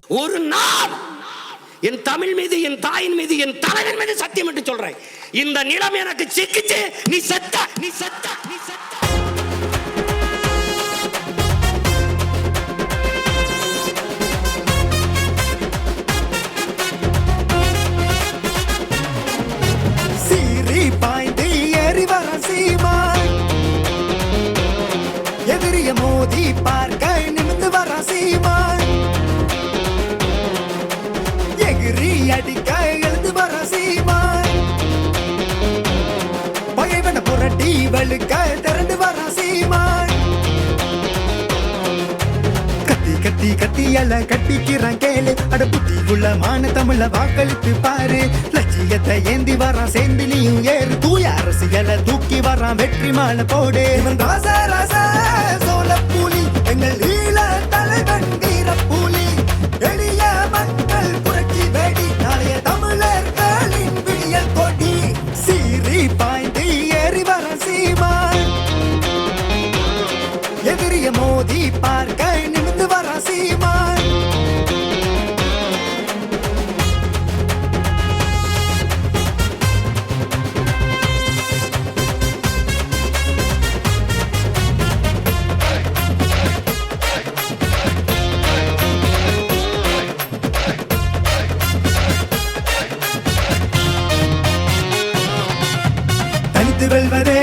ஒரு நாள் என் தமிழ் மீது, என் தாயின் மீது, என் தலைவன் மீது சத்தியம் என்று சொல்றேன், இந்த நிலம் எனக்கு சிக்கிச்சு, நீ செத்த, நீ செத்த, நீ செத்த. சீறி பாய்ந்து ஏறி வர சீமான், எதிரிய மோதி பார்க்க நிமிந்து வர சீமான், எகிரி அடிக்க எழுந்து வர சீமான், பகைவன புரட்டி வழுக்க திரண்டு வர சீமான், கத்தி கத்தி கத்தியால கட்டிக்கிறான் கேளு, அட புத்தி உள்ள மான தமிழ வாக்களித்து பாரு, லட்சியத்தை ஏந்தி வரான் சேர்ந்து நீயும் ஏறு, தூய அரசியலை தூக்கி வரான் வெற்றி மாலை போடு. இவன் ராச ராச சோழ புலி, எங்கள் ஈழ தலைவன் வீர புலி, எளிய மக்கள் புரட்சி வெடி, நாளைய தமிழர்களின் விடியல் கொடி, சீறி பாய்ந்து ஏறி வர சீமான், எதிரிய மோதி பார்க்க நிமிந்து வர சீமான், வெல்வதே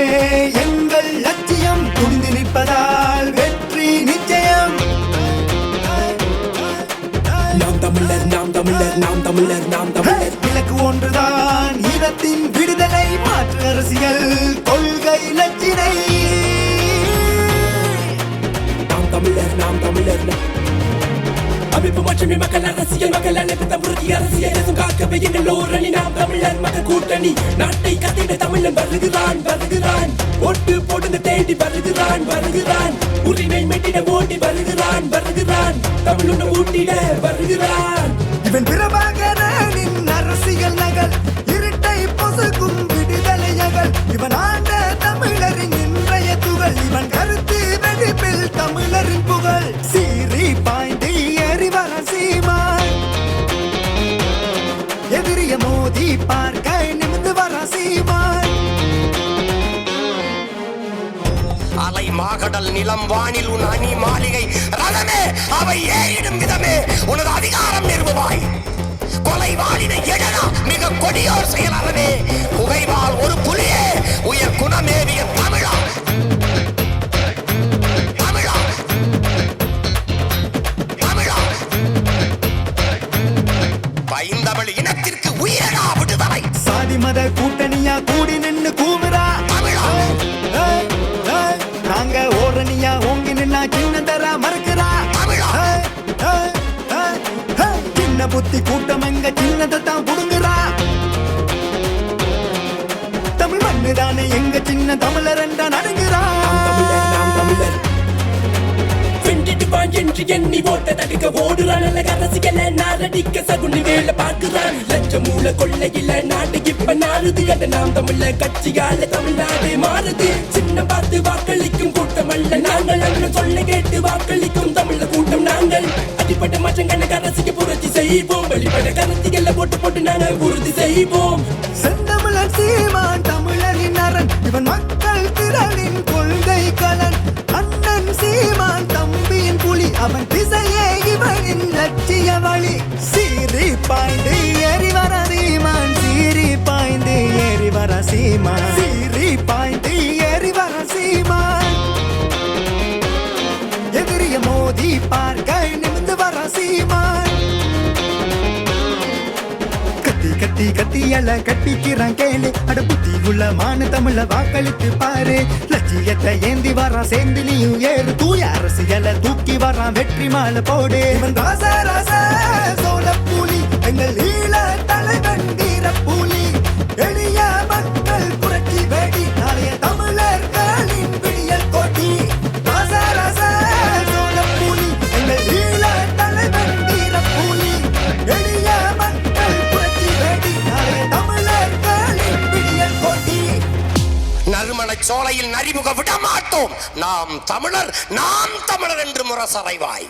எங்கள் லட்சியம், துணிந்து நிற்பதால் வெற்றி நிச்சயம். நாம் தமிழர், நாம் தமிழர், நாம் தமிழர், நாம் தமிழர். இலக்கு ஒன்றுதான், ஈழத்தின் விடுதலை, மாற்று அரசியல் கொள்கை லட்சினை. நாம் தமிழர், நாம் தமிழர். அமைப்பு மாற்றமே மக்கள் அரசியல், மக்கள் அனைத்து தமிழ் அரசியல் காக்கவே எங்கள் ஓரணி, நாம் தமிழர் மக்கள் கூட்டணி, நாட்டை கத்திட தமிழன் வருகிறான், வருகிறான், ஓட்டு போட்டு தேடி வருகிறான், வருகிறான், உரிமை மெட்டிட ஓடி வருகிறான், வருகிறான், தமிழுடன் ஊட்டிட வருகிறான். இவன் பிரபாகரனின் அரசியல் நகல், இருட்டை பொசுக்கும் விடுதலையகள், இவன் ஆண்ட தமிழரின் இன்றைய துகள், இவன் கருத்து வெடிப்பில் தமிழரின் புகழ், சீறி பாய்ந்து ஏறி வர சீமான், எதிரிய மோதி பார்க்க நிமிந்து வர சீமான், அலை மாகடல் நிலம் வானில் உன் அணி மாளிகை ரதமே, அவை ஏறிடும் விதமே உனது அதிகாரம் நிறுவுவாய், கொலை வாளினை எழனா மிக கொடியோர் செயலறவே, புகைவால் ஒரு புலியே உயர் குணமேவிய தமிழா, தமிழா, தமிழா, பைந்தமிழ் இனத்திற்கு உயிரடா விடுதலை. சாதி மத கூட்டணியா கூடி நின்னு கூவுறா தமிழா, நாங்க ஓரணியா ஓங்கி நின்னா சின்னதரா மறுக்கிறா தமிழா, சின்ன புத்தி கூட்டம் எங்க சின்னதை தான் புடுங்குறா, தமிழ் மண்ணு தானே எங்க சின்ன தமிழர் என்றா நடுங்குறா. என்று எண்ணி ஓட்ட தடுக்க ஓடுறான், அரசியல நாரடிக்க சகுனி வேலை பார்க்கிறான், லட்ச மூல கொள்ளையில நாடு இப்ப நாடுது, அந்த நாம் தமிழ கட்சியால தமிழ்நாடு மாறுது, சின்ன பார்த்து வாக்களிக்கும் கூட்டம் அல்ல நாங்கள், அன்று சொல்ல கேட்டு வாக்களிக்கும் தமிழ கூட்டம் நாங்கள், அடிப்பட்ட மாற்றங்களை அரசியல் புரட்சி செய்வோம், வெளிப்பட கருத்திகளை போட்டு போட்டு நாங்கள் உறுதி செய்வோம். செந்தமிழர் சீமான் தமிழரின் அரண், இவன் மக்கள் திரளின் கொள்கை கலன், அண்ணன் சீமான் தம்பியின் புலி, அவன் திசையே இவனின் லட்சிய வழி, சீறி பாய்ந்து ஏறி வர சீமான், சீறி பாய்ந்து ஏறி வர சீமான், சீறி பாய்ந்து ஏறி வர சீமான், எதிரிய மோதி பார்க்க நிமிந்து வர சீமான், கத்தி கத்தி கத்தியால கட்டிக்கிறான் கேளு, அட புத்தி உள்ள மான தமிழ வாக்களித்து பாரு, லட்சியத்தை ஏந்தி வரான் சேர்ந்து நீயும் ஏறு, தூய அரசியலை தூக்கி வரான் வெற்றி மாலை போடு. இவன் ராச ராச சோழ புலி, எங்கள் ஈழ தலைவன் வீர புலி, எளிய மக்கள் புரட்சி வெடி, நாளைய தமிழர்களின் விடியல் கொடி, ராச ராச சோழ புலி, எங்கள் ஈழ தலைவன் வீர புலி, எளிய மக்கள் புரட்சி வெடி, நாளைய தமிழர்களின் விடியல் கொடி. நறுமண சோலையில் நரிமுக விட மாட்டோம், நாம் தமிழர், நாம் தமிழர் என்று முரசறைவாய்.